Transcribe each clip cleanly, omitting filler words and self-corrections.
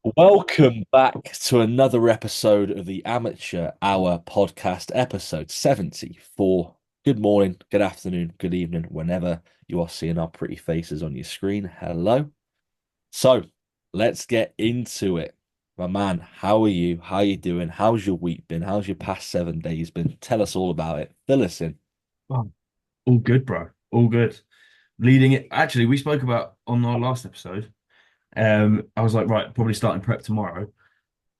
Welcome back to another episode of the Amateur Hour podcast, episode 74. Good morning, good afternoon, good evening, whenever you are seeing our pretty faces on your screen. Hello. So let's get into it. My man, how are you? How are you doing? How's your week been? How's your past 7 days been? Tell us all about it. Fill us in. Oh, all good, bro. All good. Leading it. Actually, we spoke about on our last episode. I was like, right, probably starting prep tomorrow.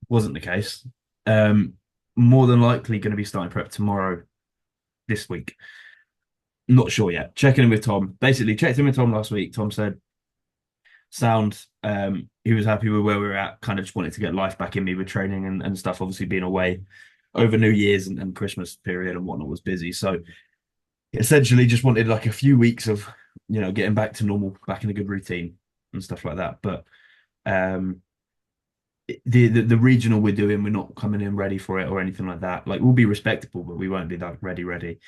Wasn't the case. Um, More than likely going to be starting prep tomorrow this week. Not sure yet. Checking in with Tom. Basically, checked in with Tom last week. Tom said, sound. He was happy with where we were at. Kind of just wanted to get life back in me with training and stuff. Obviously, being away over New Year's and Christmas period and whatnot was busy. So essentially just wanted like a few weeks of getting back to normal, back in a good routine and stuff like that. But um the regional we're doing, we're not coming in ready for it or anything like that. Like we'll be respectable, but we won't be like ready.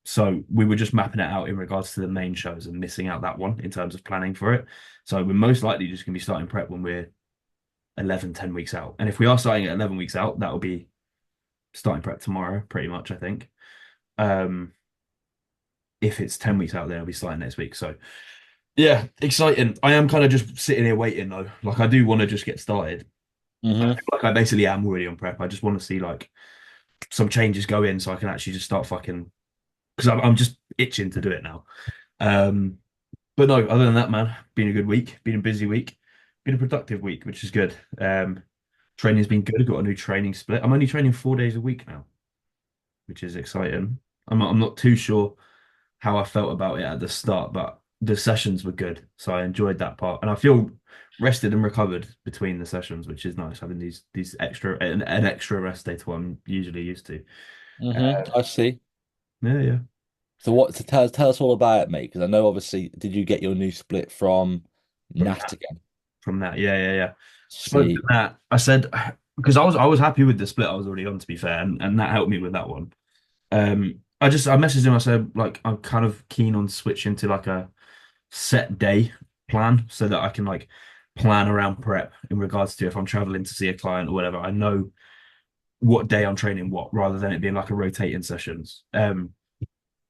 So we were just mapping it out in regards to the main shows and missing out that one in terms of planning for it. So we're most likely just gonna be starting prep when we're 10 weeks out. And if we are starting at 11 weeks out, that will be starting prep tomorrow, pretty much, I think. Um, if it's 10 weeks out, then it'll be starting next week. So yeah, exciting. I am kind of just sitting here waiting though. Like I do want to just get started. I hmm feel like I basically am already on prep. I just want to see like some changes go in so I can actually just start fucking because I'm just itching to do it now. Um, but no, other than that, man, been a good week, been a busy week, been a productive week, which is good. Training's been good. I've got a new training split. I'm only training 4 days a week now, which is exciting. I'm not too sure how I felt about it at the start, but the sessions were good, so I enjoyed that part, and I feel rested and recovered between the sessions, which is nice having these extra an extra rest day to what I'm usually used to. I see. Yeah, yeah. So what to tell us all about it, mate? Because I know obviously, did you get your new split from From Nat that, again? from that, yeah, yeah, yeah. Spoke to See, Nat. I said because I was happy with the split I was already on, to be fair, and that helped me with that one. I messaged him. I said like I'm kind of keen on switching to like a set day plan so that I can like plan around prep in regards to if I'm traveling to see a client or whatever. I know what day I'm training what rather than it being like a rotating sessions.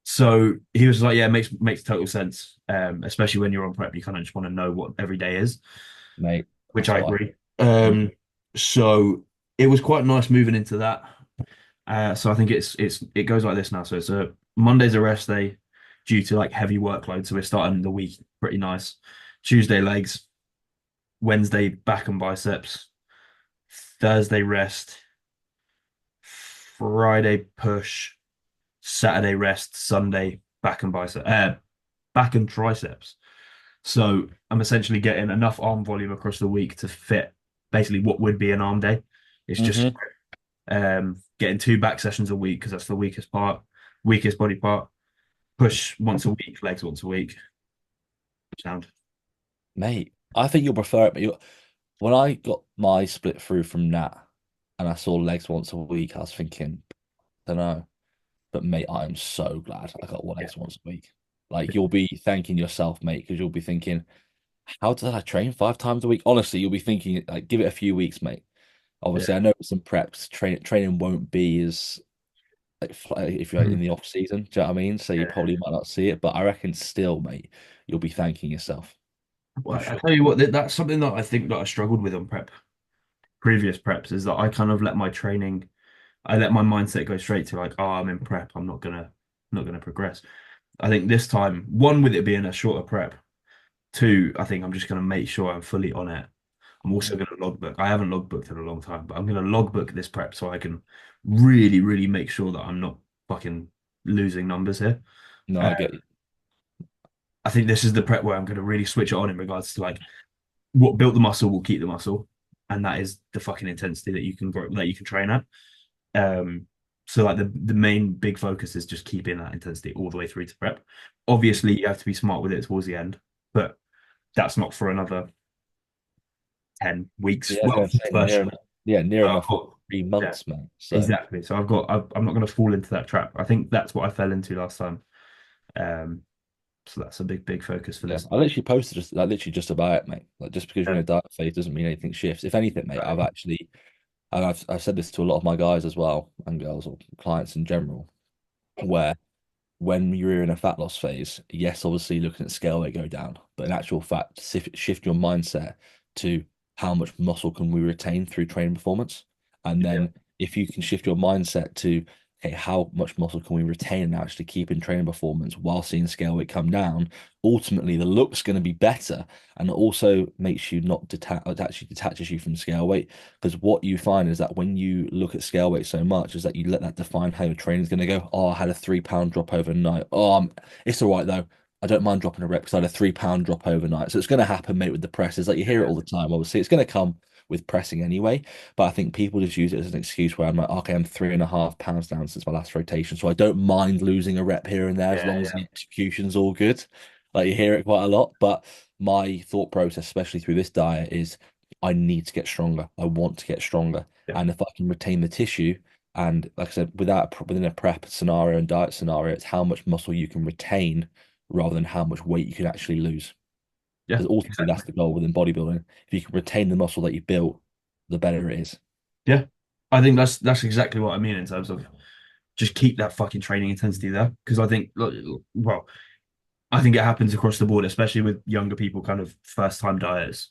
So he was like, yeah, makes total sense. Especially when you're on prep, you kind of just want to know what every day is, mate, which that's I what agree. I. So it was quite nice moving into that. So I think it goes like this now. So it's a Monday's a rest day due to like heavy workload. So we're starting the week pretty nice. Tuesday legs, Wednesday back and biceps, Thursday rest, Friday push, Saturday rest, Sunday back and back and triceps. So I'm essentially getting enough arm volume across the week to fit basically what would be an arm day. It's just hmm getting two back sessions a week because that's the weakest body part. Push once a week, legs once a week. Sound. Mate, I think you'll prefer it. But when I got my split through from Nat and I saw legs once a week, I was thinking, I don't know. But mate, I am so glad I got Yeah. legs once a week. Like you'll be thanking yourself, mate, because you'll be thinking, how did I train 5 times a week? Honestly, you'll be thinking, like, give it a few weeks, mate. Yeah. Obviously, I know some preps training won't be as like if you're in Mm. the off season. Do you know what I mean? So you Yeah. probably might not see it, but I reckon still, mate, you'll be thanking yourself for Well, I sure. tell you what, that's something that I think that I struggled with on previous preps, is that I kind of I let my mindset go straight to like, oh, I'm in prep, I'm not gonna progress. I think this time, one, with it being a shorter prep, two, I think I'm just gonna make sure I'm fully on it. I'm also Mhm. gonna logbook. I haven't logbooked in a long time, but I'm gonna logbook this prep so I can really, really make sure that I'm not fucking losing numbers here. No, Uh, I get you. I think this is the prep where I'm gonna really switch it on in regards to like what built the muscle will keep the muscle, and that is the fucking intensity that you can grow, that you can train at. Um, so like the main big focus is just keeping that intensity all the way through to prep. Obviously, you have to be smart with it towards the end, but that's not for another 10 weeks. Yeah, I was Well, gonna say first, near so I've enough got, 3 months, man. So exactly. So I'm not going to fall into that trap. I think that's what I fell into last time. Um, So that's a big focus for Yeah, this. I literally posted just like literally just about it, mate. Like just because you're Yeah, in a diet phase doesn't mean anything shifts. If anything, mate, I've exactly. actually, and I've said this to a lot of my guys as well and girls or clients in general, where when you're in a fat loss phase, yes, obviously looking at scale weight go down, but in actual fact, shift your mindset to how much muscle can we retain through training performance. And Yeah, then if you can shift your mindset to, okay, how much muscle can we retain and actually keep in training performance while seeing scale weight come down, ultimately the look's going to be better. And it also makes you not detach, it actually detaches you from scale weight. Because what you find is that when you look at scale weight so much, is that you let that define how your training is going to go. Oh, I had a 3 pound drop overnight. Oh, it's all right though. I don't mind dropping a rep because I had a 3 pound drop overnight. So it's going to happen, mate, with the presses. Like you hear it yeah, all the time. Obviously, it's going to come with pressing anyway. But I think people just use it as an excuse where I'm like, okay, I'm 3.5 pounds down since my last rotation. So I don't mind losing a rep here and there as yeah, long as yeah, the execution's all good. Like you hear it quite a lot. But my thought process, especially through this diet, is I need to get stronger. I want to get stronger. yeah, And if I can retain the tissue, and like I said, within a prep scenario and diet scenario, it's how much muscle you can retain rather than how much weight you can actually lose. yeah, Because ultimately, that's exactly. the goal within bodybuilding. If you can retain the muscle that you built, the better it is. Yeah, I think that's exactly what I mean in terms of just keep that fucking training intensity there because I think, well, I think it happens across the board, especially with younger people, kind of first time dieters,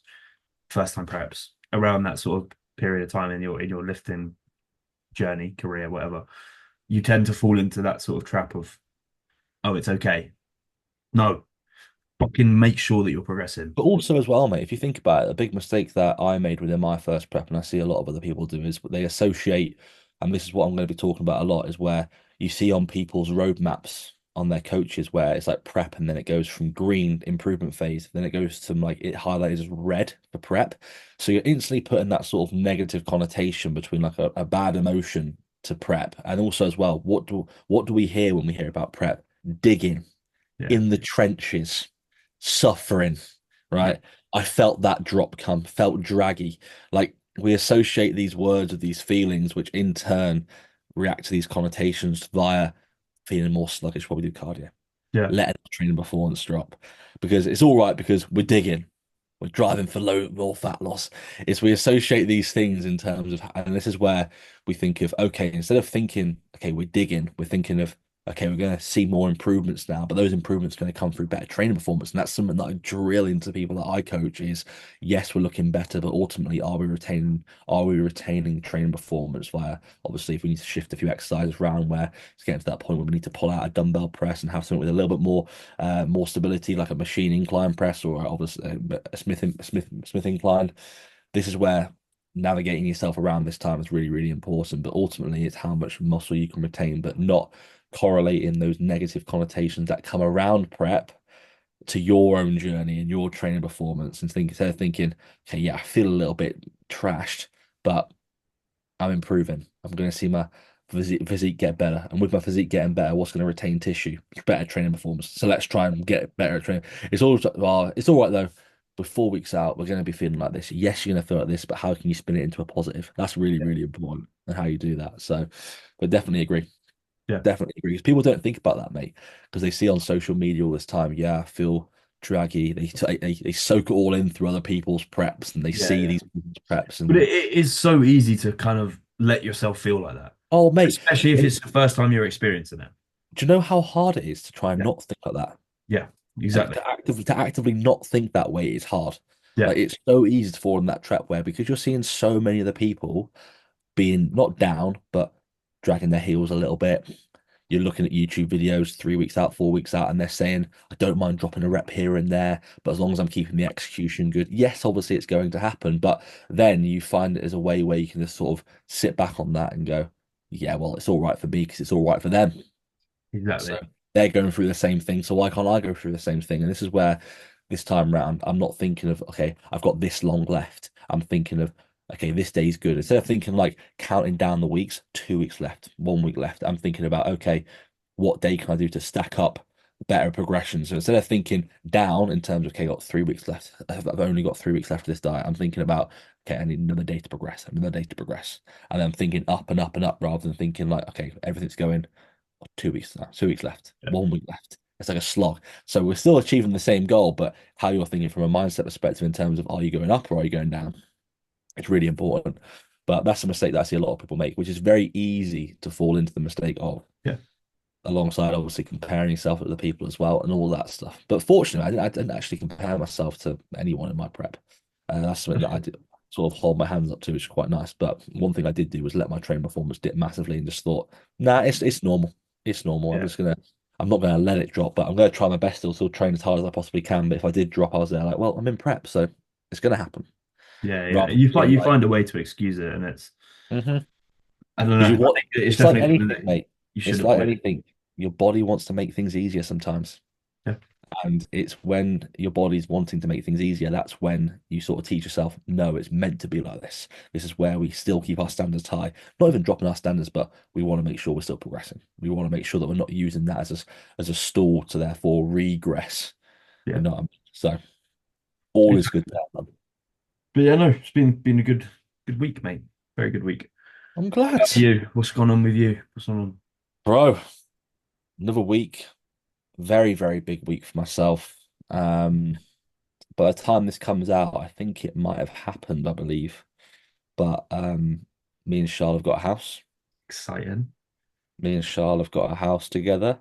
first time preps, around that sort of period of time in your lifting journey, career, whatever. You tend to fall into that sort of trap of, oh, it's okay. No, fucking make sure that you're progressing. But also as well, mate, if you think about it, a big mistake that I made within my first prep, and I see a lot of other people do, is they associate, and this is what I'm going to be talking about a lot, is where you see on people's roadmaps on their coaches where it's like prep and then it goes from green improvement phase, then it goes to like it highlighted as red for prep. So you're instantly putting that sort of negative connotation between like a bad emotion to prep. And also as well, what do we hear when we hear about prep? Digging Yeah, in the trenches, suffering, yeah, right? I felt that drop come, felt draggy. Like we associate these words with these feelings, which in turn react to these connotations via feeling more sluggish while we do cardio, yeah, letting our training performance drop. Because it's all right because we're digging. We're driving for more fat loss. It's we associate these things in terms of, and this is where we think of, okay, instead of thinking, okay, we're digging, we're thinking of, okay, we're going to see more improvements now, but those improvements are going to come through better training performance. And that's something that I drill into people that I coach is, yes, we're looking better, but ultimately, are we retaining training performance via, obviously, if we need to shift a few exercises around where it's getting to that point where we need to pull out a dumbbell press and have something with a little bit more stability, like a machine incline press or obviously a Smith incline. This is where navigating yourself around this time is really, really important. But ultimately, it's how much muscle you can retain, but not correlating those negative connotations that come around prep to your own journey and your training performance and instead of thinking, okay, yeah, I feel a little bit trashed, but I'm improving. I'm going to see my physique get better. And with my physique getting better, what's going to retain tissue? Better training performance. So let's try and get better at training. It's all right though. We're 4 weeks out. We're going to be feeling like this. Yes, you're going to feel like this, but how can you spin it into a positive? That's really, yeah, really important and how you do that. So, but definitely agree. yeah, Definitely agree. Because people don't think about that, mate. Because they see on social media all this time, yeah, I feel draggy. They soak it all in through other people's preps and they yeah, see yeah. these people's preps But and it is so easy to kind of let yourself feel like that, oh, mate. especially if it's the first time you're experiencing it. Do you know how hard it is to try and Yeah, not think like that? yeah, Like exactly. to actively not think that way is hard. Yeah, Like it's so easy to fall in that trap where because you're seeing so many other people being not down, but dragging their heels a little bit. You're looking at YouTube videos 3 weeks out, 4 weeks out, and they're saying, I don't mind dropping a rep here and there, but as long as I'm keeping the execution good, yes, obviously it's going to happen. But then you find it as a way where you can just sort of sit back on that and go, yeah, well, it's all right for me because it's all right for them. So exactly. they're going through the same thing. So why can't I go through the same thing? And this is where this time round, I'm not thinking of, okay, I've got this long left. I'm thinking of, okay, this day's good. Instead of thinking like counting down the weeks, 2 weeks left, 1 week left, I'm thinking about, okay, what day can I do to stack up better progression? So instead of thinking down in terms of, okay, got 3 weeks left, I've only got 3 weeks left of this diet, I'm thinking about, okay, I need another day to progress, another day to progress. And then thinking up and up and up rather than thinking like, okay, everything's going 2 weeks now, 2 weeks left, Yeah, 1 week left. It's like a slog. So we're still achieving the same goal, but how you're thinking from a mindset perspective in terms of are you going up or are you going down? It's really important. But that's a mistake that I see a lot of people make, which is very easy to fall into the mistake of, Yeah. alongside obviously comparing yourself with the people as well and all that stuff. But fortunately, I didn't actually compare myself to anyone in my prep. That's something That's that I good. did sort of hold my hands up to, which is quite nice. But one thing I did do was let my training performance dip massively and just thought, nah, it's normal. It's normal. Yeah. I'm not gonna let it drop, but I'm gonna try my best to still train as hard as I possibly can. But if I did drop, I was there like, well, I'm in prep, so it's gonna happen. Yeah. Yeah. Rather than being You like, find a way to excuse it, and it's mhm. I don't know. Because I you want, think it's it's like definitely something anything, that mate. you should It's like avoid. anything. Your body wants to make things easier sometimes. Yeah. And it's when your body's wanting to make things easier, that's when you sort of teach yourself, no, it's meant to be like this. This is where we still keep our standards high. Not even dropping our standards, but we want to make sure we're still progressing. We want to make sure that we're not using that as a stall to therefore regress. You Yeah. know what I mean? So all is good Exactly. there, man. But yeah, no, it's been a good week, mate. Very good week. I'm How glad. about you? What's gone on with you? What's going on? Bro, another week. Very, very big week for myself. By the time this comes out, I think it might have happened, I believe. But me and Charlotte have got a house. Exciting. Me and Charlotte have got a house together.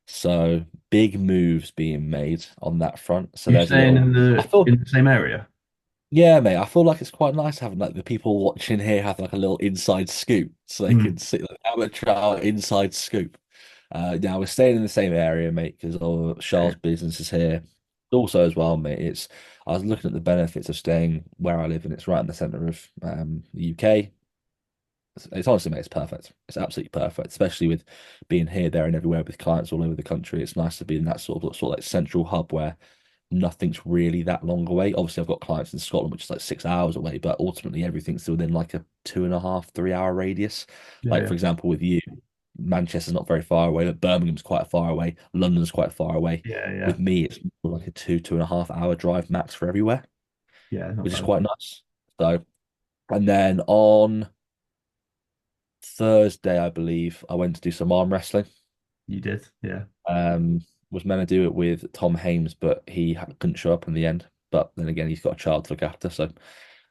So big moves being made on that front. So You there's a staying little, I in feel, the same area? yeah, mate, I feel like it's quite nice having like the people watching here have like a little inside scoop so they can Mm. see like amateur hour inside scoop. Now we're staying in the same area, mate, because all Yeah, Charles' business is here. Also, as well, mate, I was looking at the benefits of staying where I live, and it's right in the centre of the UK. It's honestly, mate, it's perfect. It's absolutely perfect, especially with being here, there, and everywhere with clients all over the country. It's nice to be in that sort of like central hub where nothing's really that long away. Obviously, I've got clients in Scotland, which is like 6 hours away, but ultimately everything's still within like a 2.5, 3 hour radius. Like, yeah, for example, with you, Manchester's not very far away, but Birmingham's quite far away. London's quite far away. yeah, yeah, With me, it's more like a 2.5 hour drive max for everywhere, yeah. Not which is bad. quite nice. So, and then on Thursday, I believe, I went to do some arm wrestling. You did, yeah. Was meant to do it with Tom Hames, but couldn't show up in the end. But then again, he's got a child to look after, so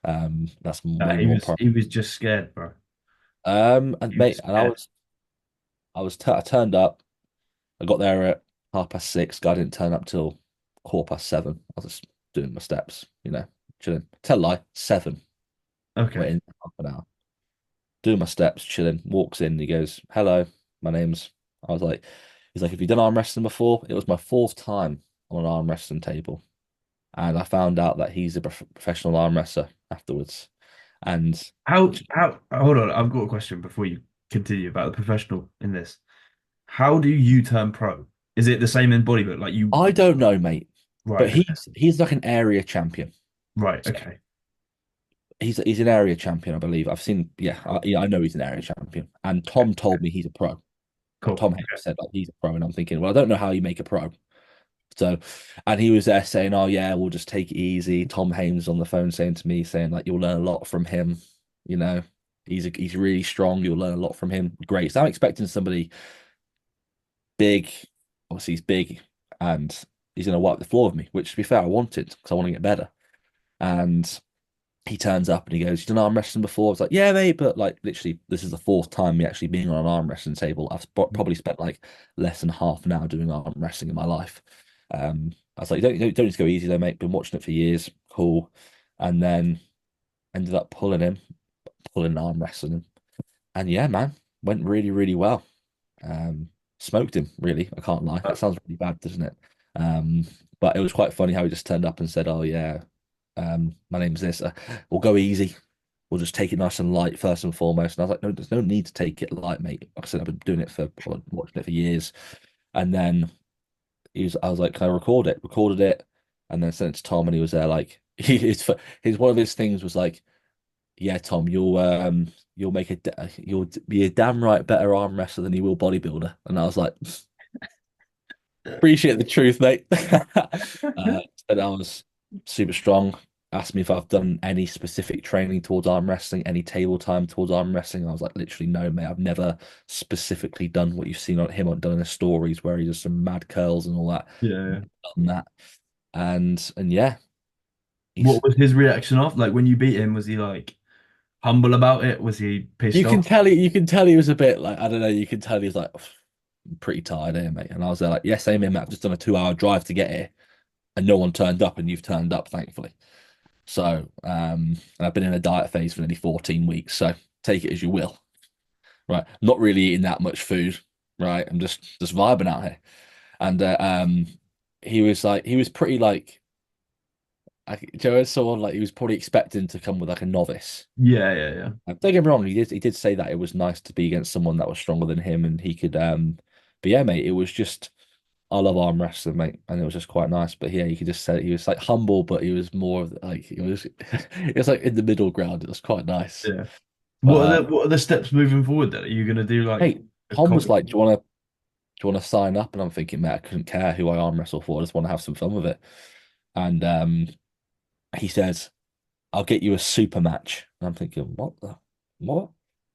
that's way more important. He was just scared, bro. And He was mate, and scared. I turned up. I got there at 6:30. Guy didn't turn up till 7:15. I was just doing my steps, chilling. Tell a lie, 7. Okay. Waiting half an hour, doing my steps, chilling. Walks in, he goes, "Hello, my name's." I was like, he's like, "Have you done arm wrestling before?" It was my fourth time on an arm wrestling table. And I found out that he's a professional arm wrestler afterwards. And How hold on, I've got a question before you continue about the professional in this. How do you turn pro? Is it the same in bodybuilding? Like you I don't know, mate, but right, okay. he's like an area champion. Right, So okay. he's an area champion, I believe. I've seen, yeah, I know he's an area champion. And Okay, Tom told me he's a pro. Like cool. Tom Hayes said, like he's a pro, and I'm thinking, well, I don't know how you make a pro. So, and he was there saying, "Oh yeah, we'll just take it easy." Tom Hames on the phone saying to me, saying like, "You'll learn a lot from him." You know, he's really strong. You'll learn a lot from him. Great. So I'm expecting somebody big. Obviously, he's big, and he's going to wipe the floor with me. Which, to be fair, I wanted because I want to get better. And he turns up and he goes, "You done arm wrestling before?" I was like, "Yeah, mate," but like literally, this is the fourth time me actually being on an arm wrestling table. Probably spent like less than half an hour doing arm wrestling in my life. I was like, "You don't need to go easy though, mate. Been watching it for years. Cool." And then ended up pulling arm wrestling him. And yeah, man, went really, really well. Um, Smoked him, really. I can't lie. That sounds really bad, doesn't it? Um, but it was quite funny how he just turned up and said, "Oh yeah, my name's this. We'll go easy. We'll just take it nice and light first and foremost." And I was like, "No, there's no need to take it light, mate." Like I said, I've been doing it watching it for years. And then I was like, "Can I record it?" Recorded it, and then sent it to Tom, and he was there like, his one of his things was like, "Yeah, Tom, you'll be a damn right better arm wrestler than you will bodybuilder." And I was like, "Appreciate the truth, mate." And I was super strong. asked me if I've done any specific training towards arm wrestling, any table time towards arm wrestling. I was like, literally, no, mate. I've never specifically done what you've seen on him on done in the stories where he does some mad curls and all that. Yeah. Done that, and yeah, What he's. was his reaction off? Like when you beat him, was he like humble about it? Was he pissed off? You can tell he was a bit like, I don't know. You can tell he was like, I'm pretty tired here, mate. And I was there like, yes, same here, mate. I've just done a 2 hour drive to get here, and no one turned up, and you've turned up, thankfully. So, and I've been in a diet phase for nearly 14 weeks. So take it as you will. Right. Not really eating that much food. Right. I'm just vibing out here. And he was like, he was pretty like, Joe someone like he was probably expecting to come with like a novice. Yeah, yeah, yeah. Don't get me wrong, he did say that it was nice to be against someone that was stronger than him and he could but yeah, mate, it was just I love arm wrestling, mate, and it was just quite nice. But yeah, you could just say he was like humble, but he was more of like it was it was like in the middle ground. It was quite nice. Yeah. But What are the steps moving forward then? Are you gonna do like hey, a Tom was comp? like, do you want to sign up? And I'm thinking, mate, I couldn't care who I arm wrestle for. I just want to have some fun with it. And he says, I'll get you a super match. And I'm thinking, what?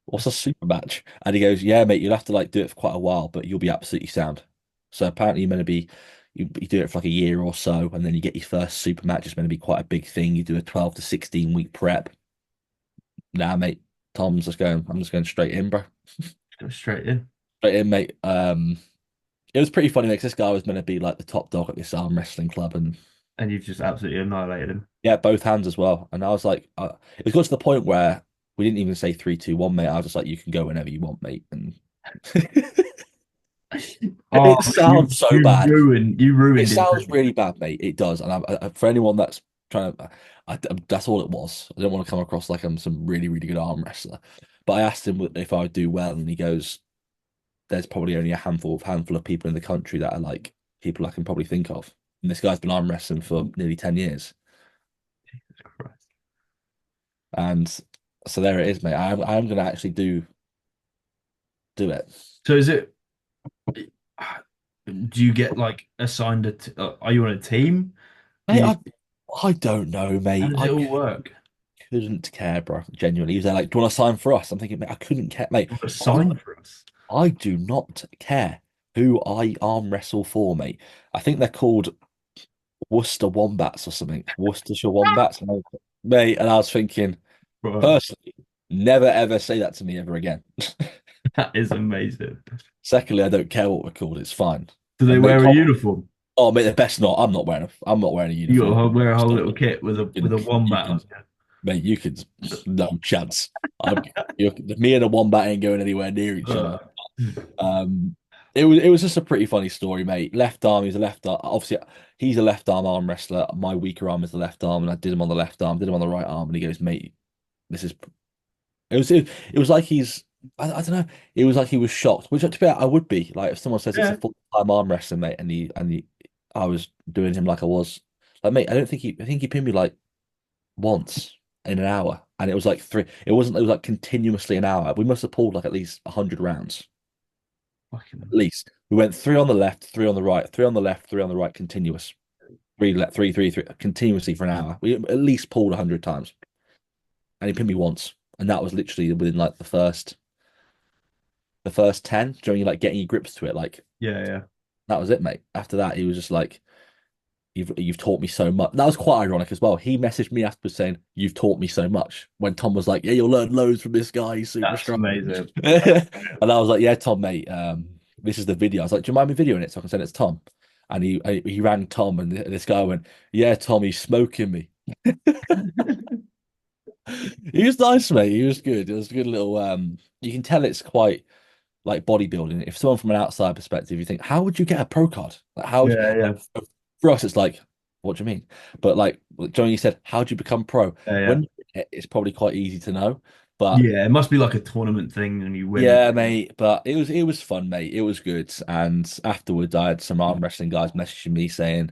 What's a super match? And he goes, yeah, mate, you'll have to like do it for quite a while, but you'll be absolutely sound. So apparently you're meant to be you do it for like a year or so, and then you get your first super match. It's meant to be quite a big thing. You do a 12 to 16 week prep. Nah, mate, I'm just going straight in, bro. Go straight in. Straight in, mate. It was pretty funny because this guy was meant to be like the top dog at this arm wrestling club, and And you've just absolutely annihilated him. yeah, both hands as well. And I was like, it got to the point where we didn't even say 3, 2, 1, mate. I was just like, you can go whenever you want, mate. And Oh, it sounds so bad. you It ruined him. sounds really bad, mate. It does. And for anyone that's trying to, that's all it was. I don't want to come across like I'm some really, really good arm wrestler. But I asked him if I would do well, and he goes, "There's probably only a handful of people in the country that are like people I can probably think of." And this guy's been arm wrestling for nearly 10 years, Jesus Christ. and so there it is, mate. I'm gonna actually do it. So is it, do you get like assigned are you on a team? Do Mate, you, I don't know, how mate. does it all work? Couldn't care, bro. Genuinely, he was there like, "Do you want to sign for us?" I'm thinking, mate, I couldn't care, mate. What a I sign for us. I do not care who I arm wrestle for, mate. I think they're called Worcester Wombats or something. Worcestershire Wombats, mate. And I was thinking, Bro, personally, never ever say that to me ever again. that is amazing. Secondly, I don't care what we're called. It's fine. Do they And mate, wear a Tom, uniform? oh mate, the best not. I'm not wearing a You uniform. got to wear a whole Stop little it. kit with a You wombat can, on. mate. You could, no chance. I'm, me and a wombat ain't going anywhere near each other. Uh, Um, it was just a pretty funny story, mate. Left arm, he's a left arm. Obviously, he's a left arm wrestler. My weaker arm is the left arm, and I did him on the left arm, did him on the right arm, and he goes, mate, this is. It was like I don't know. It was like he was shocked, which to be fair, I would be. Like if someone says it's a yeah, full-time arm wrestler, mate, I was doing him like I was. Like, mate, I think he pinned me like once in an hour, and it was like three. It was like continuously an hour. We must have pulled like at least 100 rounds. At fucking least we went three on the left, three on the right, three on the left, three on the right, continuous. Three left, three, continuously for an hour. We at least pulled 100 times, and he pinned me once, and that was literally within like the first 10. During you like getting your grips to it, like yeah, yeah. that was it, mate. After that, he was just like, You've taught me so much." That was quite ironic as well. He messaged me afterwards saying, "You've taught me so much." When Tom was like, "Yeah, you'll learn loads from this guy. He's super That's strong." amazing. And I was like, "Yeah, Tom, mate. This is the video." I was like, "Do you mind me videoing it so I can send it to Tom?" And he rang Tom, and this guy went, "Yeah, Tom, he's smoking me." He was nice, mate. He was good. It was a good little. You can tell it's quite like bodybuilding. If someone from an outside perspective, you think, how would you get a pro card? Like, Yeah, like yeah, for us, it's like, what do you mean? But like Johnny said, how do you become pro? yeah, yeah. When it's probably quite easy to know, but Yeah, it must be like a tournament thing and you win. yeah, mate. But it was fun, mate. It was good. And afterwards, I had some arm wrestling guys messaging me saying,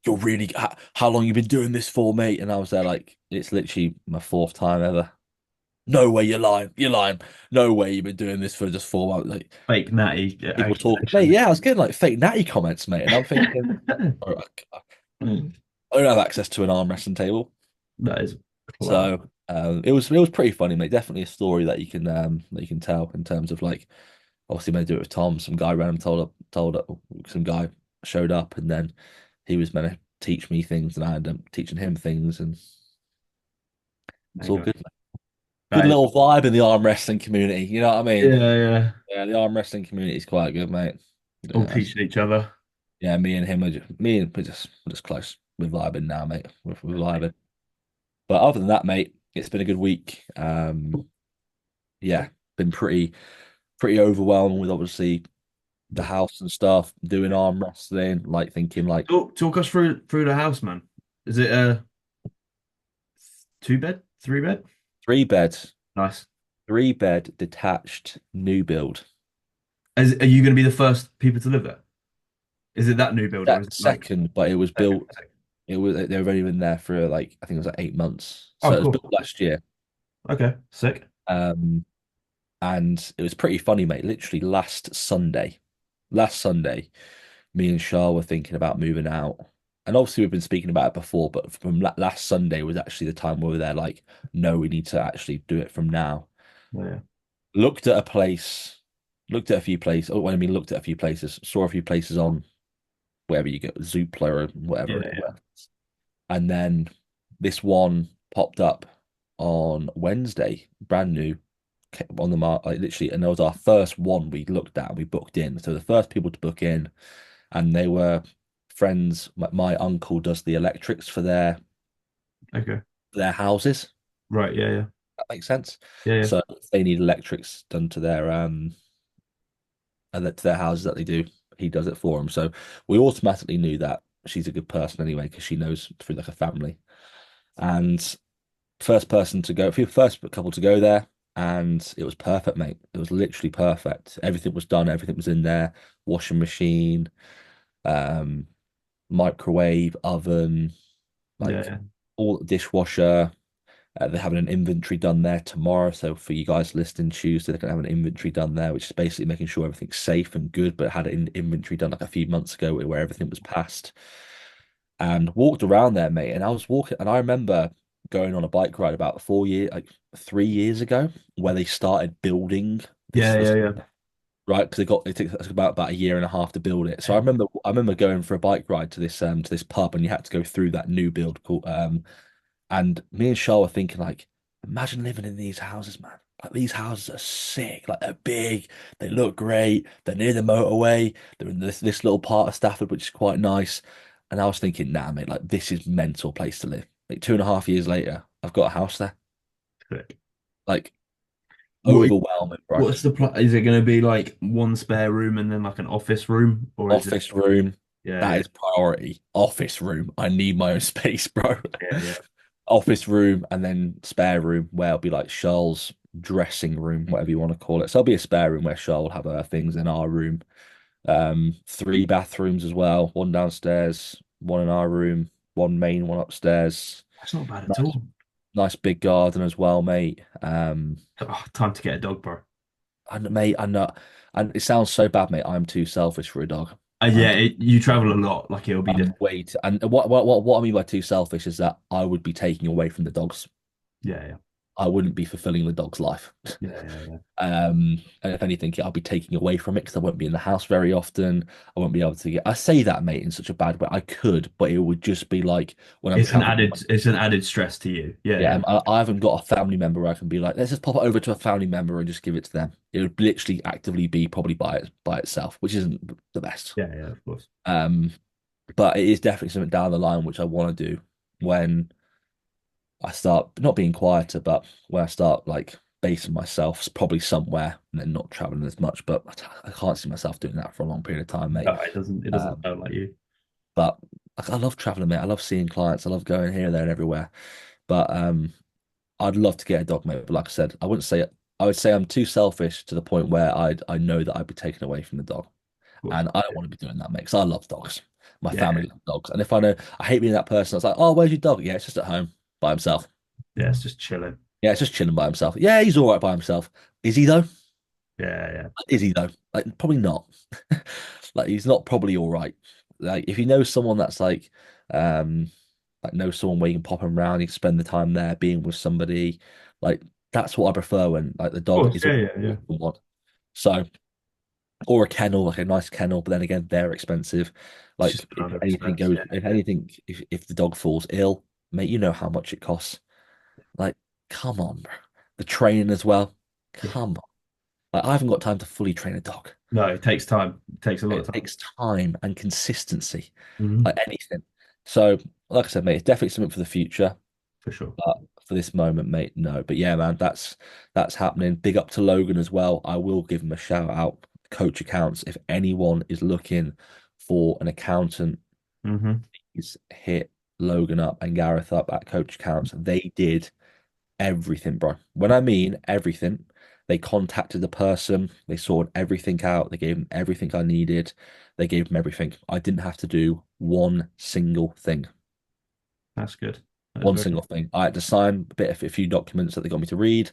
"You're really how long you been doing this for, mate?" And I was there like, it's literally my fourth time ever. No way, you're lying. You're lying. No way, you've been doing this for just 4 months. Like Fake natty people talk, mate. accusation. Yeah, I was getting like fake natty comments, mate, and I'm thinking, "Oh, I don't have access to an arm wrestling table." That is class. So it was pretty funny, mate. Definitely a story that you can tell in terms of like obviously meant to do it with Tom. Some guy random told some guy showed up, and then he was meant to teach me things, and I ended up teaching him things, and There it's you all go. good. Good That is, little vibe in the arm wrestling community. You know what I mean? yeah, yeah. Yeah, the arm wrestling community is quite good, mate. All Yeah, teaching each other. yeah. Me and him are just, me and we're just close. We're vibing now, mate. We're vibing. But other than that, mate, it's been a good week. Yeah, been pretty overwhelmed with obviously the The, house and stuff, doing arm wrestling, like thinking like talk us through the house, man. Is it a two bed, three bed? three bed, Nice. three bed detached new build. Are you going to be the first people to live there? Is it that new build or is That it like second, but it was second? built. It was they've only been there for like I think it was like 8 months, so Oh, it was cool. built last year. Okay, sick. Um, and it was pretty funny, mate. Literally last Sunday, me and Shah were thinking about moving out, and obviously we've been speaking about it before, but from last Sunday was actually the time where we were there. Like, no, we need to actually do it from now. Yeah, Looked at a place, looked at a few places. Oh, I mean, looked at a few places, saw a few places on wherever you go, Zoopla or yeah, whatever. yeah. And then this one popped up on Wednesday, brand new, on the market, like literally, and it was our first one we looked at and we booked in. So the first people to book in, and they were friends. My uncle does the electrics Okay. for their houses. Right. Yeah, yeah, That makes sense. yeah, yeah. So if they need electrics done to their houses that they do, he does it for them. So we automatically knew that she's a good person anyway because she knows through like a family. And first couple to go there, and it was perfect, mate. It was literally perfect. Everything was done, everything was in there. Washing machine, um, microwave, oven, Yeah, like yeah. all dishwasher. They're having an inventory done there tomorrow. So for you guys listening Tuesday, they're gonna have an inventory done there, which is basically making sure everything's safe and good, but had an inventory done like a few months ago where everything was passed. And walked around there, mate. And I was walking, and I remember going on a bike ride about 4 years, like 3 years ago, where they started building Yeah, this yeah, yeah. right because it took about a year and a half to build it. So I remember going for a bike ride to this pub, and you had to go through that new build called and me and Shah were thinking like, imagine living in these houses, man. Like these houses are sick. Like they're big, they look great. They're near the motorway. They're in this little part of Stafford, which is quite nice. And I was thinking, nah, mate, like this is mental place to live. Like 2.5 years later, I've got a house there. Sick. Like What overwhelming, bro. what's the plan? Is it going to be like one spare room and then like an office room, or is it? Office room, Yeah, that yeah, is priority. Office room, I need my own space, bro. yeah, yeah. Office room and then spare room where it'll be like Charles' dressing room, whatever you want to call it. So there'll be a spare room where Charles will have her things in our room. Three bathrooms as well, one downstairs, one in our room, one main, one upstairs. That's not bad at Nice, all. nice big garden as well, mate. Oh, time to get a dog, bro. And mate, I know, and it sounds so bad, mate. I'm too selfish for a dog. I'm Yeah, you travel a lot. Like it'll be I'm different. way too, and what I mean by too selfish is that I would be taking away from the dogs. Yeah, yeah, I wouldn't be fulfilling the dog's life. yeah, yeah, yeah. And if anything, I'll be taking away from it because I won't be in the house very often. I won't be able to get. I say that, mate, in such a bad way. I could, but it would just be like when I'm traveling. It's an added stress to you. Yeah, Yeah, yeah, I haven't got a family member where I can be like, let's just pop it over to a family member and just give it to them. It would literally actively be probably by itself, which isn't the best. yeah, yeah. Of course. Um, but it is definitely something down the line which I want to do when I start not being quieter, but when I start like basing myself probably somewhere and then not traveling as much. But I can't see myself doing that for a long period of time, mate. No, it doesn't. It doesn't Um, sound like you. but I love traveling, mate. I love seeing clients. I love going here, there, and everywhere. But I'd love to get a dog, mate. But like I said, I wouldn't say it. I would say I'm too selfish to the point where I know that I'd be taken away from the dog, Of course. and I don't want to be doing that, mate. Because I love dogs. My Yeah, family loves dogs, and if I know I hate being that person, I was like, oh, where's your dog? Yeah, it's just at home by himself. yeah. It's just chilling. Yeah, it's just chilling by himself. Yeah, he's all right by himself. Is he though? Yeah, yeah. Is he though? Like, probably not. Like, he's not probably all right. Like, if you know someone that's like, um, Like know someone where you can pop them around, you can spend the time there being with somebody. Like that's what I prefer when like the Of dog course, is yeah, all yeah, yeah. one. So or a kennel, like a nice kennel, but then again, they're expensive. It's just Like another expense. Yeah, if the dog falls ill, mate, you know how much it costs. Like, come on, bro. The training as well. yeah. Come on. Like, I haven't got time to fully train a dog. No, it takes time. It takes a lot It of time. takes time and consistency, Hmm. like anything. So, like I said, mate, it's definitely something for the future. For sure. But for this moment, mate, no. But yeah, man, that's happening. Big up to Logan as well. I will give him a shout out. Coach Accounts. If anyone is looking for an accountant, Hmm. please hit Logan up and Gareth up at Coach Accounts. They did everything, bro. When I mean everything, they contacted the person, they sorted everything out, they gave them everything I needed, they gave them everything. I didn't have to do one single thing. That's good. That's One very single thing. I had to sign a few documents that they got me to read,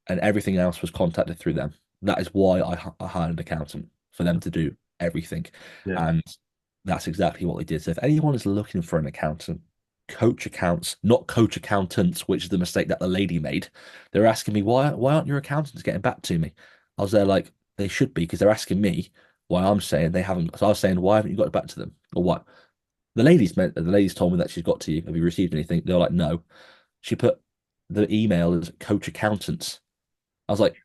and everything else was contacted through them. That is why I hired an accountant for them to do everything. yeah. And that's exactly what they did. So if anyone is looking for an accountant, coach accounts, not coach accountants, which is the mistake that the lady made. They're asking me, why aren't your accountants getting back to me? I was there like, they should be, because they're asking me why I'm saying they haven't. So I was saying, why haven't you got back to them? Or what? The ladies told me that she's got to you. Have you received anything? They were like, no. She put the email as coach accountants. I was like,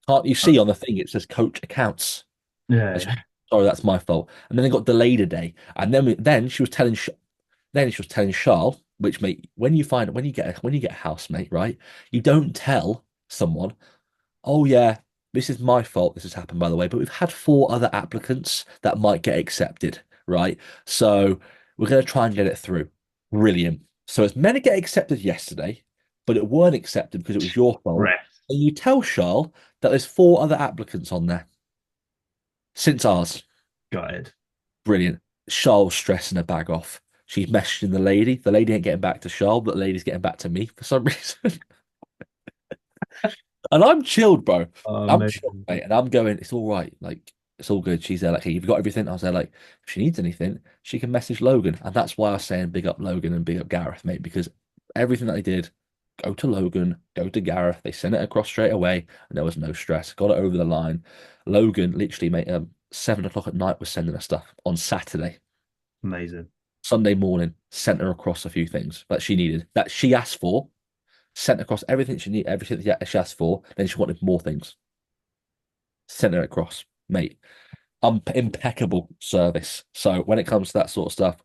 can't you see on the thing it says coach accounts? And Yeah, she, yeah. sorry, that's my fault. And then it got delayed a day. And then she was telling Charles, which mate, when you get a housemate, right? You don't tell someone, oh yeah, this is my fault. This has happened, by the way, but we've had four other applicants that might get accepted, right? So we're gonna try and get it through. Brilliant. So it's meant to get accepted yesterday, but it weren't accepted because it was your fault. Rest. And you tell Charles that there's four other applicants on there since ours. Got it. Brilliant. Charles stressing her bag off. She's messaging the lady. The lady ain't getting back to Charles, but the lady's getting back to me for some reason. And I'm chilled, bro. I'm chilled, Amazing. mate. And I'm going, it's all right. Like, it's all good. She's there, like, hey, you've got everything. I was there, like, if she needs anything, she can message Logan. And that's why I was saying big up Logan and big up Gareth, mate, because everything that they did, go to Logan, go to Gareth. They sent it across straight away, and there was no stress. Got it over the line. Logan literally, mate, 7 o'clock at night was sending her stuff on Saturday. Amazing. Sunday morning, sent her across a few things that she needed, that she asked for, sent across everything she needed, everything that she asked for. Then she wanted more things, sent her across, mate. Impeccable service. So when it comes to that sort of stuff,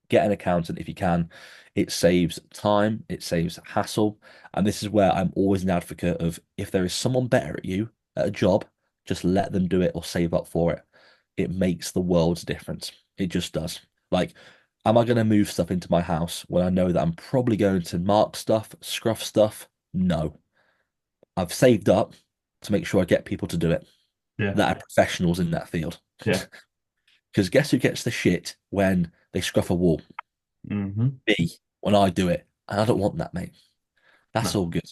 get an accountant if you can. It saves time, it saves hassle. And this is where I'm always an advocate of if there is someone better at you at a job, just let them do it or save up for it. It makes the world's difference. It just does. Like, am I going to move stuff into my house when I know that I'm probably going to mark stuff, scruff stuff? No. I've saved up to make sure I get people to do it Yeah. that are professionals in that field. Yeah. Because guess who gets the shit when they scruff a wall? Hmm. Me, when I do it. And I don't want that, mate. That's No. all good.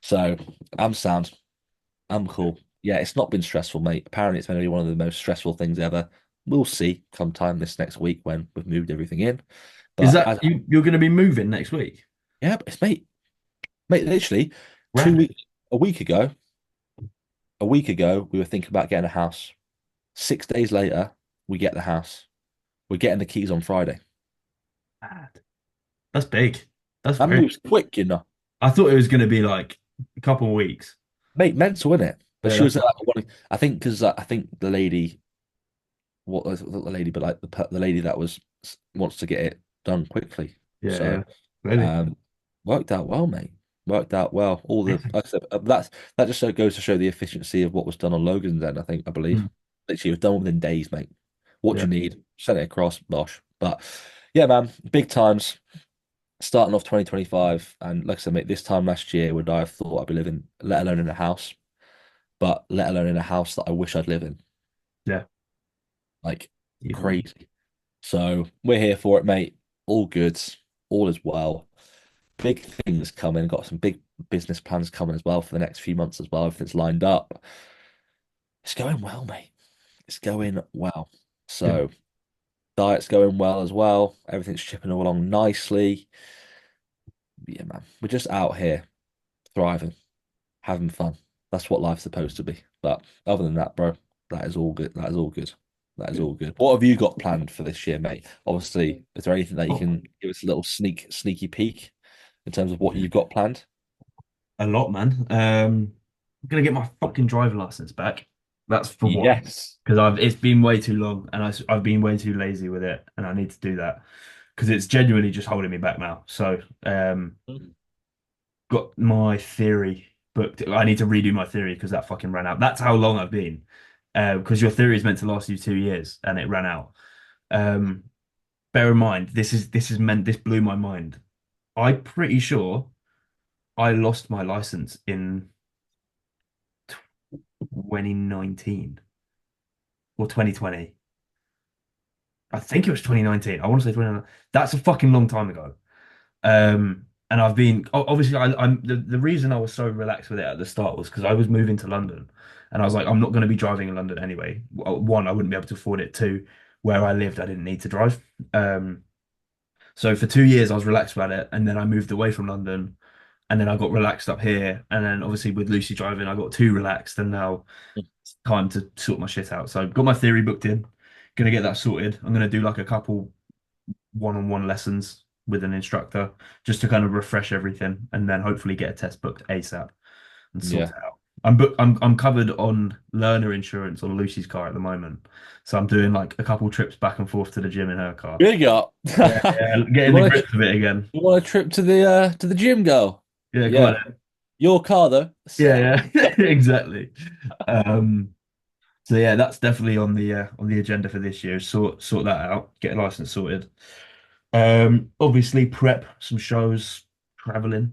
So I'm sound. I'm cool. Yeah, it's not been stressful, mate. Apparently, it's going to be one of the most stressful things ever. We'll see come time this next week when we've moved everything in. Is But that you're going to be moving next week? yeah, but it's mate, literally two Rapid. weeks, a week ago, we were thinking about getting a house. 6 days later, we get the house. We're getting the keys on Friday. Mad. That's big. That's That very. moves quick, you know. I thought it was going to be like a couple of weeks. Mate, mental, isn't it? But Yeah, she that's was like, I think because I think the lady, what was the lady, but like the lady that wants to get it done quickly. yeah, So yeah. Really? um, worked out well, mate. Worked out well. All the like I said, that just goes to show the efficiency of what was done on Logan's end. I believe. Mm. Literally, it was done within days, mate. What do Yeah. you need? Send it across, bosh. But yeah, man, big times. Starting off 2025, and like I said, mate, this time last year would I have thought I'd be living, let alone in a house, but let alone in a house that I wish I'd live in. Yeah. Like Even more. crazy. So we're here for it, mate. All good, all is well. Big things coming. Got some big business plans coming as well for the next few months as well. Everything's lined up. It's going well, mate. It's going well. Good. So Diet's going well as well. Everything's chipping along nicely. Yeah, man. We're just out here thriving, having fun. That's what life's supposed to be. But other than that, bro, that is all good. That is all good. That is all good. What have you got planned for this year, mate? Obviously, is there anything that you Oh, can give us a little sneaky peek in terms of what you've got planned? a lot, man. I'm gonna get my fucking driving license back. That's for one, Yes. because I've it's been way too long, and I've been way too lazy with it, and I need to do that because it's genuinely just holding me back now. So, got my theory booked. I need to redo my theory because that fucking ran out. That's how long I've been. Because your theory is meant to last you 2 years, and it ran out. Um, bear in mind, this blew my mind. I'm pretty sure I lost my license in 2019 or 2020. I think it was 2019. I want to say 2019. That's a fucking long time ago. And I've been obviously I'm the reason I was so relaxed with it at the start was because I was moving to London, and I was like, I'm not going to be driving in London anyway. One, I wouldn't be able to afford it. Two, where I lived, I didn't need to drive. So for 2 years, I was relaxed about it, and then I moved away from London, and then I got relaxed up here, and then obviously with Lucy driving, I got too relaxed, and now it's time to sort my shit out. So I've got my theory booked in, gonna get that sorted. I'm gonna do like a couple one-on-one lessons with an instructor just to kind of refresh everything, and then hopefully get a test booked ASAP and sort Yeah. it out. I'm covered on learner insurance on Lucy's car at the moment, so I'm doing like a couple trips back and forth to the gym in her car. Big up. Yeah, yeah, You getting the want a grips of it again. you want a trip to the gym, girl? Yeah, come on. Yeah. Your car though. Sick. Yeah, yeah, exactly. Um, so yeah, that's definitely on the agenda for this year. Sort that out, get a license sorted. Obviously prep some shows, traveling,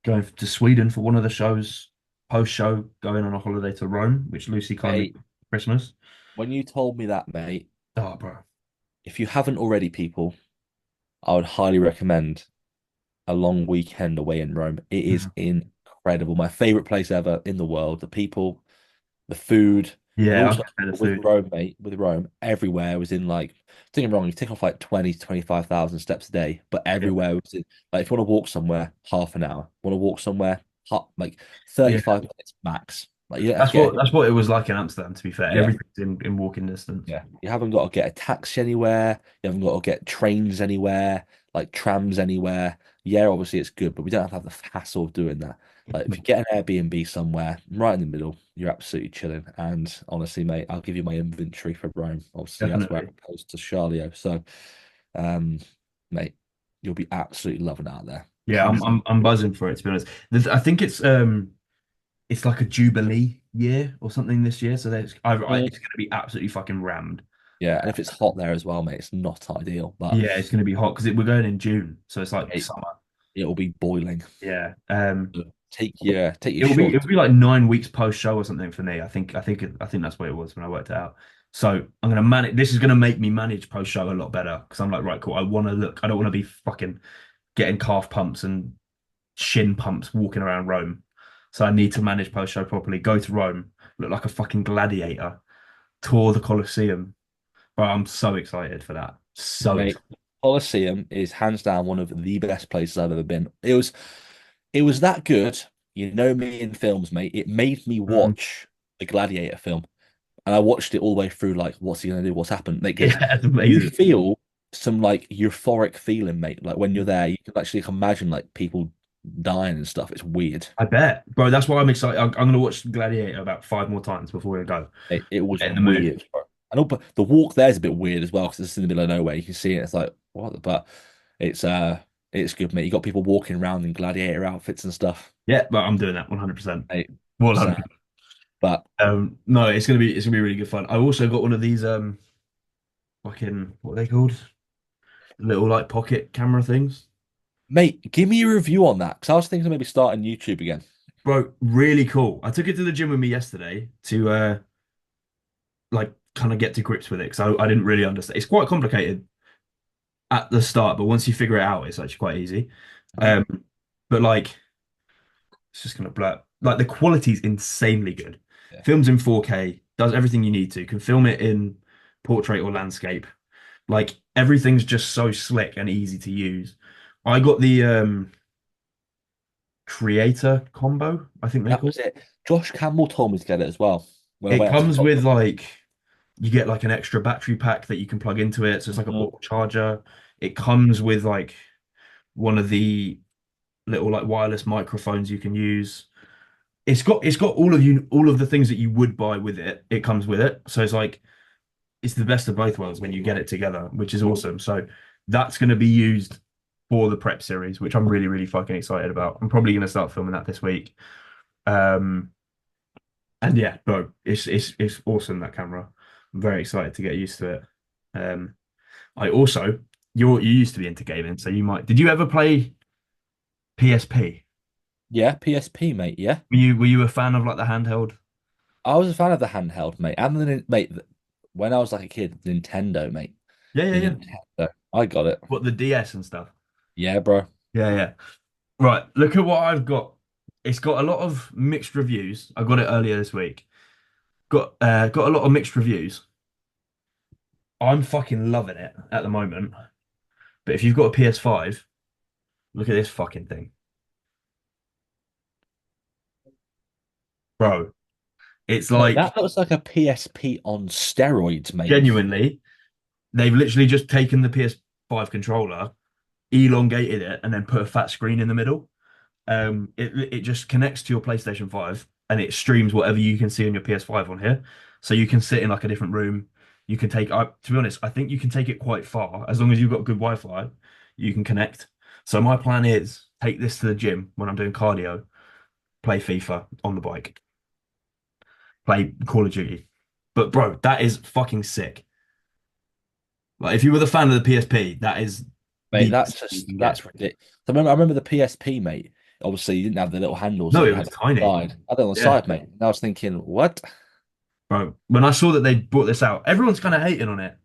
going to Sweden for one of the shows, post show going on a holiday to Rome, which Lucy kindly Mate, for Christmas. when you told me that, mate, Oh, bro. if you haven't already, people, I would highly recommend a long weekend away in Rome. It is Mhm. incredible. My favorite place ever in the world. The people, the food, and Yeah, I also can say the with food. Rome, mate, with Rome, everywhere was in like, don't get me wrong, you take off like 20 to 25,000 steps a day, but Yeah, everywhere was in, like, if you want to walk somewhere, half an hour. Want to walk somewhere, like yeah. 35 minutes max. Like, you don't have to get, That's what it was like in Amsterdam, to be fair. yeah, Everything's in walking distance. yeah. You haven't got to get a taxi anywhere. You haven't got to get trains anywhere, like trams anywhere. Yeah, obviously it's good, but we don't have to have the hassle of doing that. Like if you get an Airbnb somewhere right in the middle, you're absolutely chilling. And honestly, mate, I'll give you my inventory for Rome. Obviously, that's where Definitely. it goes to Charlio. So, um, mate, you'll be absolutely loving it out there. Yeah, 100%. I'm buzzing for it, to be honest. I think it's like a Jubilee year or something this year, so Mm. it's going to be absolutely fucking rammed. Yeah, and if it's hot there as well, mate, it's not ideal, but Yeah, it's going to be hot because we're going in June, so it's like mate, summer. it'll be boiling. Yeah. So take your It'll shorts. be like 9 weeks post show or something for me. I think that's what it was when I worked it out. So I'm gonna manage. This is gonna make me manage post show a lot better because I'm like, right, cool. I want to look. I don't want to be fucking getting calf pumps and shin pumps walking around Rome. So I need to manage post show properly. Go to Rome, look like a fucking gladiator, tour the Colosseum. Bro, I'm so excited for that. So Mate, excited. Colosseum is hands down one of the best places I've ever been. It was that good. You know me in films, mate. It made me Mm. watch the Gladiator film, and I watched it all the way through. Like, what's he gonna do? What's happened? Like, because Yeah, it's you amazing. feel some like euphoric feeling, mate. Like when you're there, you can actually imagine like people dying and stuff. It's weird. I bet, bro. That's why I'm excited. I'm gonna watch Gladiator about 5 more times before we go. It was Get in the mood. weird. Bro. I know, but the walk there is a bit weird as well because it's in the middle of nowhere. You can see it. It's like what? But it's uh, it's good, mate. You got people walking around in gladiator outfits and stuff. Yeah, but I'm doing that 100%. Mate, sad, 100. but No, it's gonna be really good fun. I also got one of these fucking what are they called? Little like pocket camera things. mate, give me a review on that because I was thinking of maybe starting YouTube again. Bro, really cool. I took it to the gym with me yesterday to like kind of get to grips with it because I didn't really understand. It's quite complicated at the start, but once you figure it out, it's actually quite easy. Okay. Um, but like it's just gonna blur. Like the quality's insanely good. Yeah. Films in 4K, does everything you need to, can film it in portrait or landscape. Like everything's just so slick and easy to use. I got the creator combo, I think they That call was it. Josh Campbell told me to get it as well when I it. It went out to comes with Tottenham. like you get like an extra battery pack that you can plug into it. So it's like a Mhm. portable charger. It comes with like one of the little like wireless microphones you can use. It's got all of the things that you would buy with it. It comes with it. So it's like it's the best of both worlds when you get it together, which is awesome. So that's going to be used for the prep series, which I'm really, really fucking excited about. I'm probably going to start filming that this week. Um, and yeah, bro, it's awesome that camera. I'm very excited to get used to it. Um, I also you used to be into gaming, so you might. Did you ever play PSP? Yeah, PSP, mate. Yeah. Were you a fan of like the handheld? I was a fan of the handheld, mate. And when I was like a kid, Nintendo, mate. Yeah, yeah, The yeah. Nintendo. I got it. What the DS and stuff? Yeah, bro. Yeah, yeah. Right, look at what I've got. It's got a lot of mixed reviews. I got it earlier this week. Got a lot of mixed reviews. I'm fucking loving it at the moment. But if you've got a PS5, look at this fucking thing, bro. It's Mate, like that looks like a PSP on steroids, mate. genuinely, they've literally just taken the PS5 controller, elongated it, and then put a fat screen in the middle. It just connects to your PlayStation 5 and it streams whatever you can see on your PS5 on here. So you can sit in like a different room. You can to be honest, I think you can take it quite far as long as you've got good Wi-Fi, you can connect. So my plan is take this to the gym when I'm doing cardio, play FIFA on the bike, play Call of Duty. But bro, that is fucking sick. Like if you were the fan of the PSP, that is Mate, the best you can get. that's ridiculous. I remember the PSP, mate. Obviously, you didn't have the little handles No, that it you had was on the tiny. side. I had it on the Yeah. side, mate. And I was thinking, what? Bro, when I saw that they brought this out, everyone's kind of hating on it.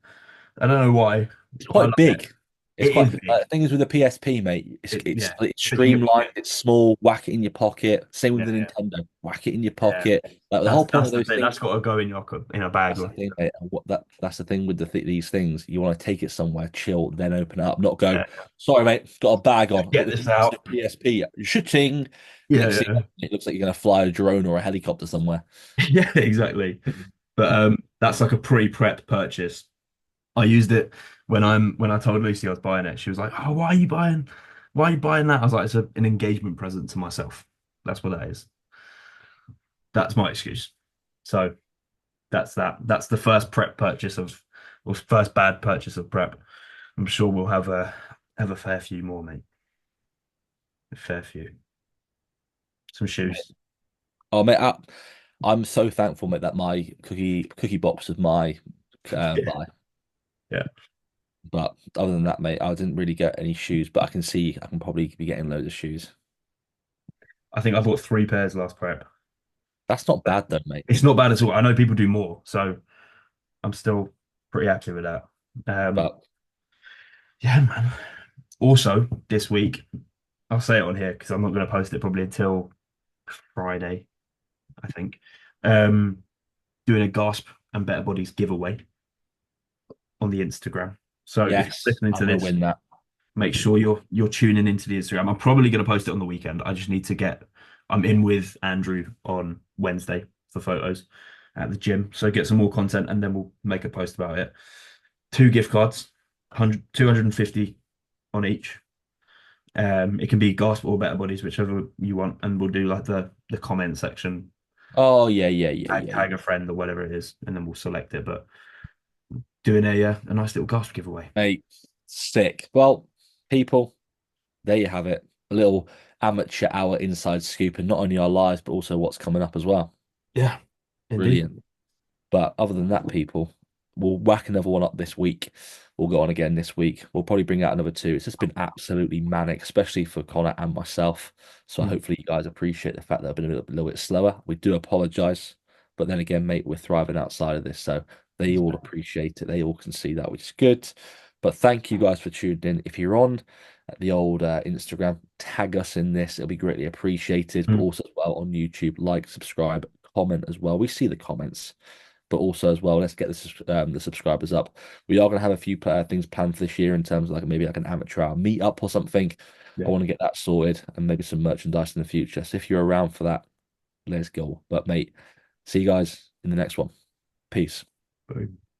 I don't know why. It's I quite love it. big. It's It is quite big. the thing is with the PSP, mate. It's It, it's yeah, it's stick in your streamlined. pocket. It's small. Whack it in your pocket. Same with Yeah, the yeah, Nintendo. Whack it in your yeah. pocket. Like the That's whole point that's of the those thing. things. That's got to go in a bag. That's the thing, mate. And that's the thing with these things. You want to take it somewhere, chill, then open it up. Not go. Yeah. Sorry, mate. Got a bag on. I've got Get this this massive out. PSP. Shooting. Yeah, Next thing yeah, it looks like you're gonna fly a drone or a helicopter somewhere. yeah, exactly. But that's like a pre-prep purchase. I used it when I told Lucy I was buying it. She was like, "Oh, Why are you buying that?" I was like, "It's an engagement present to myself. That's what that is. That's my excuse." So that's that. That's the first prep purchase or first bad purchase of prep. I'm sure we'll have a fair few more, mate. A fair few. Some shoes. Oh, mate, I'm so thankful, mate, that my cookie box of my Yeah. buy. Yeah. But other than that, mate, I didn't really get any shoes. But I can see I can probably be getting loads of shoes. I think I bought 3 pairs last prep. That's not bad though, mate. It's not bad at all. I know people do more, so I'm still pretty happy with that. Um, But yeah, man. Also, this week, I'll say it on here because I'm not going to post it probably until Friday, I think. Um, Doing a Gasp and Better Bodies giveaway on the Instagram. So if you're yes, listening I'm to gonna this, win that. make sure you're tuning into the Instagram. I'm probably going to post it on the weekend. I just need to get. I'm in with Andrew on Wednesday for photos at the gym, so get some more content, and then we'll make a post about it. 2 gift cards, 250 on each. It can be Gasp or Better Bodies, whichever you want, and we'll do like the comment section, Oh yeah, yeah, yeah, tag, yeah, yeah. tag a friend or whatever it is, and then we'll select it. But doing a nice little Gasp giveaway. Mate, sick. Well, people, there you have it. A little amateur hour inside scoop, and not only our lives, but also what's coming up as well. Yeah, indeed. Brilliant. But other than that, people, we'll whack another one up this week. We'll go on again this week. We'll probably bring out another two. It's just been absolutely manic, especially for Connor and myself. So Mm. hopefully you guys appreciate the fact that I've been little bit slower. We do apologize. But then again, mate, we're thriving outside of this. So they all appreciate it. They all can see that, which is good. But thank you guys for tuning in. If you're on the old Instagram, tag us in this. It'll be greatly appreciated. But Mm. also as well on YouTube, like, subscribe, comment as well. We see the comments. but also as well, let's get the subscribers up. We are going to have a few things planned for this year in terms of like maybe like an amateur hour meetup or something. I Yeah. want to get that sorted and maybe some merchandise in the future. So if you're around for that, let's go. But mate, see you guys in the next one. Peace. Boom.